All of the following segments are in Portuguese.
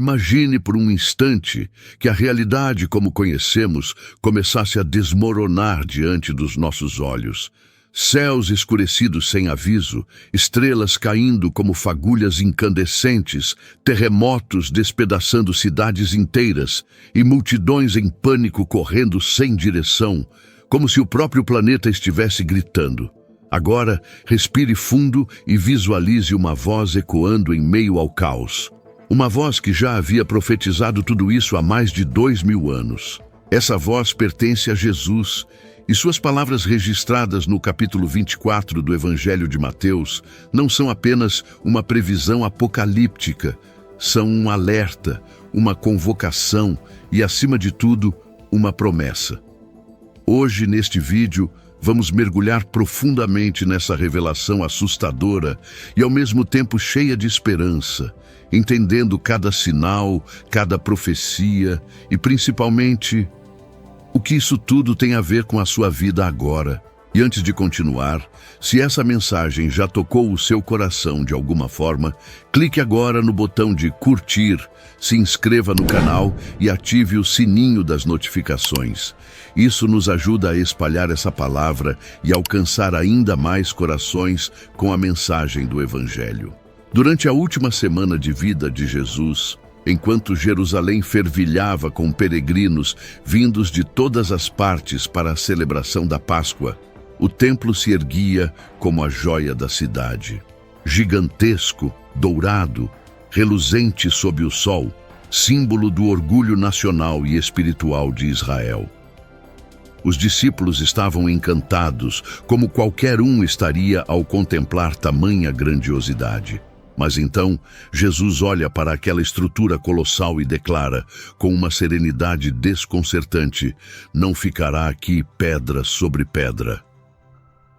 Imagine por um instante que a realidade como conhecemos começasse a desmoronar diante dos nossos olhos. Céus escurecidos sem aviso, estrelas caindo como fagulhas incandescentes, terremotos despedaçando cidades inteiras e multidões em pânico correndo sem direção, como se o próprio planeta estivesse gritando. Agora, respire fundo e visualize uma voz ecoando em meio ao caos. Uma voz que já havia profetizado tudo isso há mais de 2000 anos. Essa voz pertence a Jesus, e suas palavras registradas no capítulo 24 do Evangelho de Mateus não são apenas uma previsão apocalíptica, são um alerta, uma convocação e, acima de tudo, uma promessa. Hoje, neste vídeo, vamos mergulhar profundamente nessa revelação assustadora e, ao mesmo tempo, cheia de esperança, entendendo cada sinal, cada profecia e, principalmente, o que isso tudo tem a ver com a sua vida agora. E antes de continuar, se essa mensagem já tocou o seu coração de alguma forma, clique agora no botão de curtir, se inscreva no canal e ative o sininho das notificações. Isso nos ajuda a espalhar essa palavra e alcançar ainda mais corações com a mensagem do Evangelho. Durante a última semana de vida de Jesus, enquanto Jerusalém fervilhava com peregrinos vindos de todas as partes para a celebração da Páscoa, o templo se erguia como a joia da cidade. Gigantesco, dourado, reluzente sob o sol, símbolo do orgulho nacional e espiritual de Israel. Os discípulos estavam encantados, como qualquer um estaria ao contemplar tamanha grandiosidade. Mas então, Jesus olha para aquela estrutura colossal e declara, com uma serenidade desconcertante: não ficará aqui pedra sobre pedra.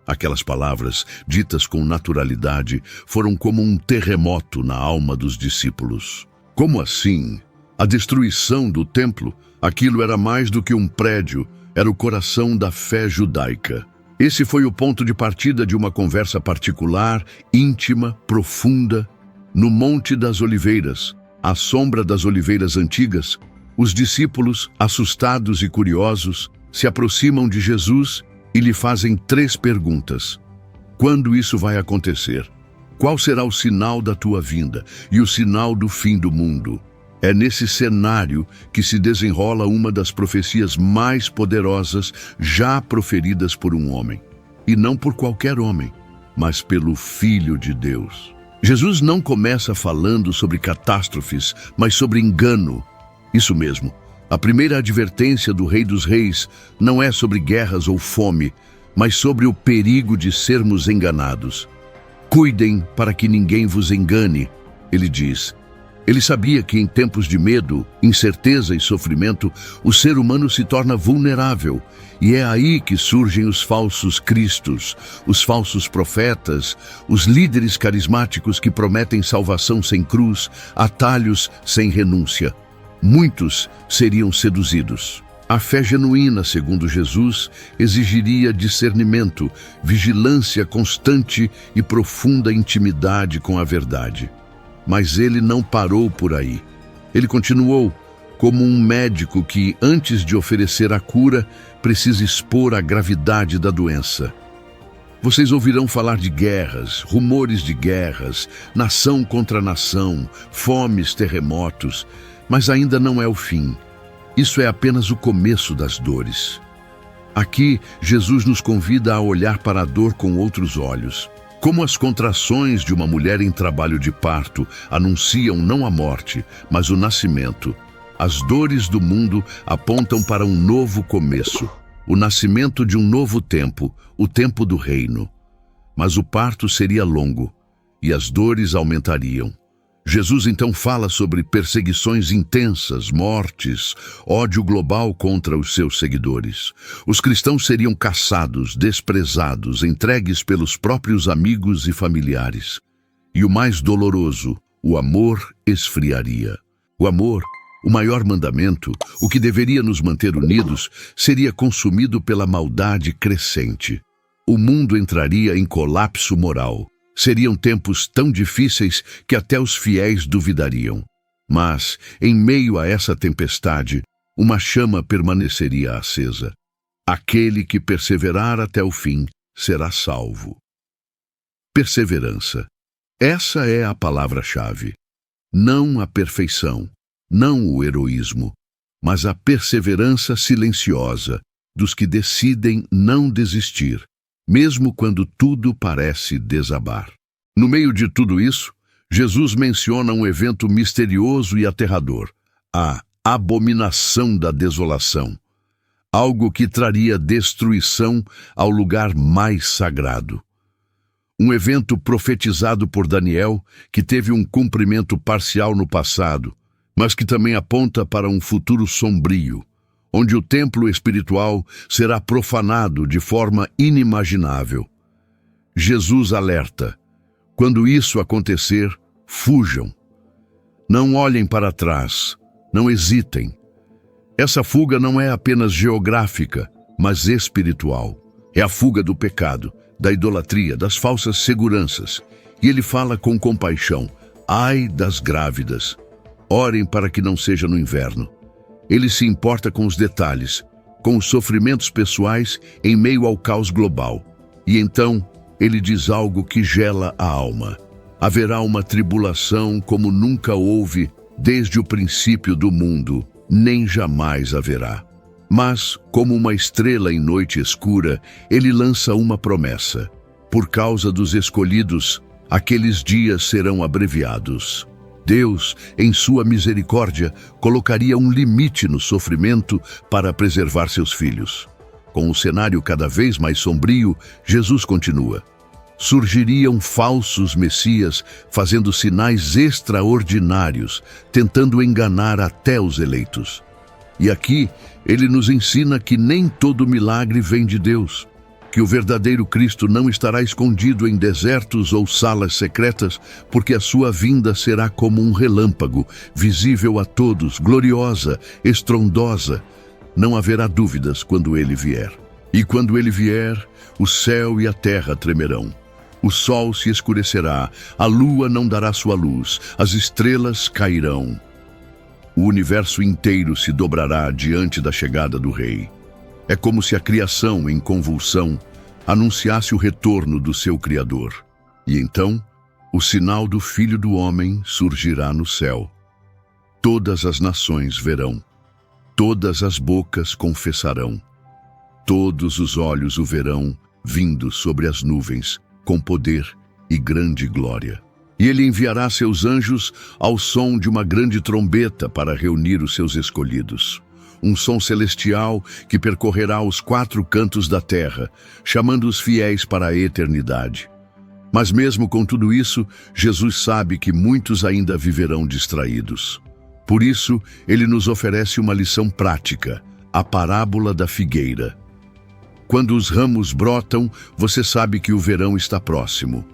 Aquelas palavras, ditas com naturalidade, foram como um terremoto na alma dos discípulos. Como assim? A destruição do templo? Aquilo era mais do que um prédio, era o coração da fé judaica. Esse foi o ponto de partida de uma conversa particular, íntima, profunda. No Monte das Oliveiras, à sombra das oliveiras antigas, os discípulos, assustados e curiosos, se aproximam de Jesus e lhe fazem 3 perguntas. Quando isso vai acontecer? Qual será o sinal da tua vinda e o sinal do fim do mundo? É nesse cenário que se desenrola uma das profecias mais poderosas já proferidas por um homem. E não por qualquer homem, mas pelo Filho de Deus. Jesus não começa falando sobre catástrofes, mas sobre engano. Isso mesmo, a primeira advertência do Rei dos Reis não é sobre guerras ou fome, mas sobre o perigo de sermos enganados. Cuidem para que ninguém vos engane, ele diz. Ele sabia que em tempos de medo, incerteza e sofrimento, o ser humano se torna vulnerável. E é aí que surgem os falsos cristos, os falsos profetas, os líderes carismáticos que prometem salvação sem cruz, atalhos sem renúncia. Muitos seriam seduzidos. A fé genuína, segundo Jesus, exigiria discernimento, vigilância constante e profunda intimidade com a verdade. Mas ele não parou por aí. Ele continuou, como um médico que, antes de oferecer a cura, precisa expor a gravidade da doença. Vocês ouvirão falar de guerras, rumores de guerras, nação contra nação, fomes, terremotos, mas ainda não é o fim. Isso é apenas o começo das dores. Aqui, Jesus nos convida a olhar para a dor com outros olhos. Como as contrações de uma mulher em trabalho de parto anunciam não a morte, mas o nascimento, as dores do mundo apontam para um novo começo, o nascimento de um novo tempo, o tempo do reino. Mas o parto seria longo e as dores aumentariam. Jesus então fala sobre perseguições intensas, mortes, ódio global contra os seus seguidores. Os cristãos seriam caçados, desprezados, entregues pelos próprios amigos e familiares. E o mais doloroso, o amor esfriaria. O amor, o maior mandamento, o que deveria nos manter unidos, seria consumido pela maldade crescente. O mundo entraria em colapso moral. Seriam tempos tão difíceis que até os fiéis duvidariam. Mas, em meio a essa tempestade, uma chama permaneceria acesa. Aquele que perseverar até o fim será salvo. Perseverança. Essa é a palavra-chave. Não a perfeição, não o heroísmo, mas a perseverança silenciosa dos que decidem não desistir, mesmo quando tudo parece desabar. No meio de tudo isso, Jesus menciona um evento misterioso e aterrador, a abominação da desolação, algo que traria destruição ao lugar mais sagrado. Um evento profetizado por Daniel, que teve um cumprimento parcial no passado, mas que também aponta para um futuro sombrio, onde o templo espiritual será profanado de forma inimaginável. Jesus alerta: quando isso acontecer, fujam. Não olhem para trás, não hesitem. Essa fuga não é apenas geográfica, mas espiritual. É a fuga do pecado, da idolatria, das falsas seguranças. E ele fala com compaixão: ai das grávidas, orem para que não seja no inverno. Ele se importa com os detalhes, com os sofrimentos pessoais em meio ao caos global. E então, ele diz algo que gela a alma: haverá uma tribulação como nunca houve desde o princípio do mundo, nem jamais haverá. Mas, como uma estrela em noite escura, ele lança uma promessa: por causa dos escolhidos, aqueles dias serão abreviados. Deus, em sua misericórdia, colocaria um limite no sofrimento para preservar seus filhos. Com o cenário cada vez mais sombrio, Jesus continua: surgiriam falsos messias fazendo sinais extraordinários, tentando enganar até os eleitos. E aqui, ele nos ensina que nem todo milagre vem de Deus, que o verdadeiro Cristo não estará escondido em desertos ou salas secretas, porque a sua vinda será como um relâmpago, visível a todos, gloriosa, estrondosa. Não haverá dúvidas quando ele vier. E quando ele vier, o céu e a terra tremerão. O sol se escurecerá, a lua não dará sua luz, as estrelas cairão. O universo inteiro se dobrará diante da chegada do Rei. É como se a criação, em convulsão, anunciasse o retorno do seu Criador. E então, o sinal do Filho do Homem surgirá no céu. Todas as nações verão, todas as bocas confessarão, todos os olhos o verão vindo sobre as nuvens, com poder e grande glória. E ele enviará seus anjos ao som de uma grande trombeta para reunir os seus escolhidos. Um som celestial que percorrerá os 4 cantos da terra, chamando os fiéis para a eternidade. Mas mesmo com tudo isso, Jesus sabe que muitos ainda viverão distraídos. Por isso, ele nos oferece uma lição prática, a parábola da figueira. Quando os ramos brotam, você sabe que o verão está próximo.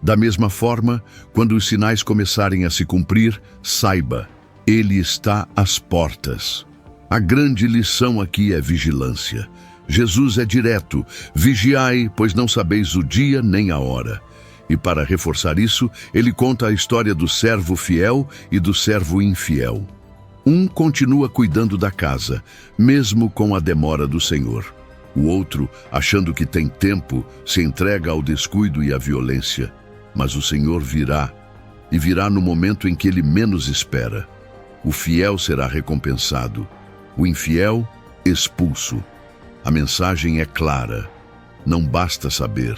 Da mesma forma, quando os sinais começarem a se cumprir, saiba, ele está às portas. A grande lição aqui é vigilância. Jesus é direto: vigiai, pois não sabeis o dia nem a hora. E para reforçar isso, ele conta a história do servo fiel e do servo infiel. Um continua cuidando da casa, mesmo com a demora do Senhor. O outro, achando que tem tempo, se entrega ao descuido e à violência. Mas o Senhor virá, e virá no momento em que ele menos espera. O fiel será recompensado, o infiel, expulso. A mensagem é clara: não basta saber,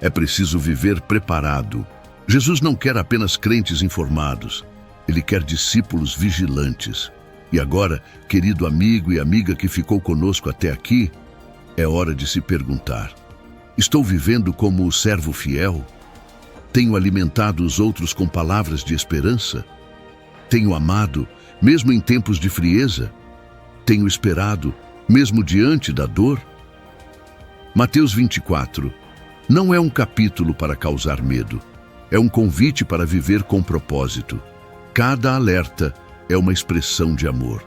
é preciso viver preparado. Jesus não quer apenas crentes informados, ele quer discípulos vigilantes. E agora, querido amigo e amiga que ficou conosco até aqui, é hora de se perguntar: estou vivendo como o servo fiel? Tenho alimentado os outros com palavras de esperança? Tenho amado, mesmo em tempos de frieza? Tenho esperado, mesmo diante da dor? Mateus 24 não é um capítulo para causar medo, é um convite para viver com propósito. Cada alerta é uma expressão de amor.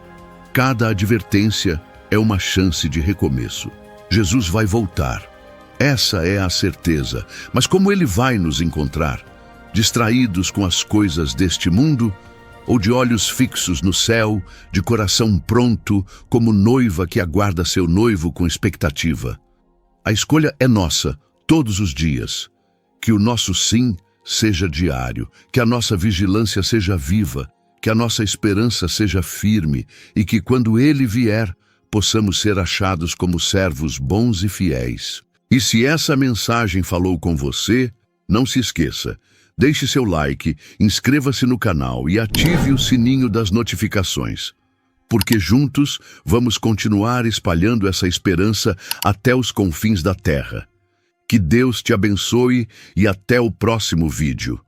Cada advertência é uma chance de recomeço. Jesus vai voltar. Essa é a certeza. Mas como ele vai nos encontrar? Distraídos com as coisas deste mundo ou de olhos fixos no céu, de coração pronto, como noiva que aguarda seu noivo com expectativa? A escolha é nossa, todos os dias. Que o nosso sim seja diário, que a nossa vigilância seja viva, que a nossa esperança seja firme e que, quando Ele vier, possamos ser achados como servos bons e fiéis. E se essa mensagem falou com você, não se esqueça, deixe seu like, inscreva-se no canal e ative o sininho das notificações, porque juntos vamos continuar espalhando essa esperança até os confins da terra. Que Deus te abençoe e até o próximo vídeo.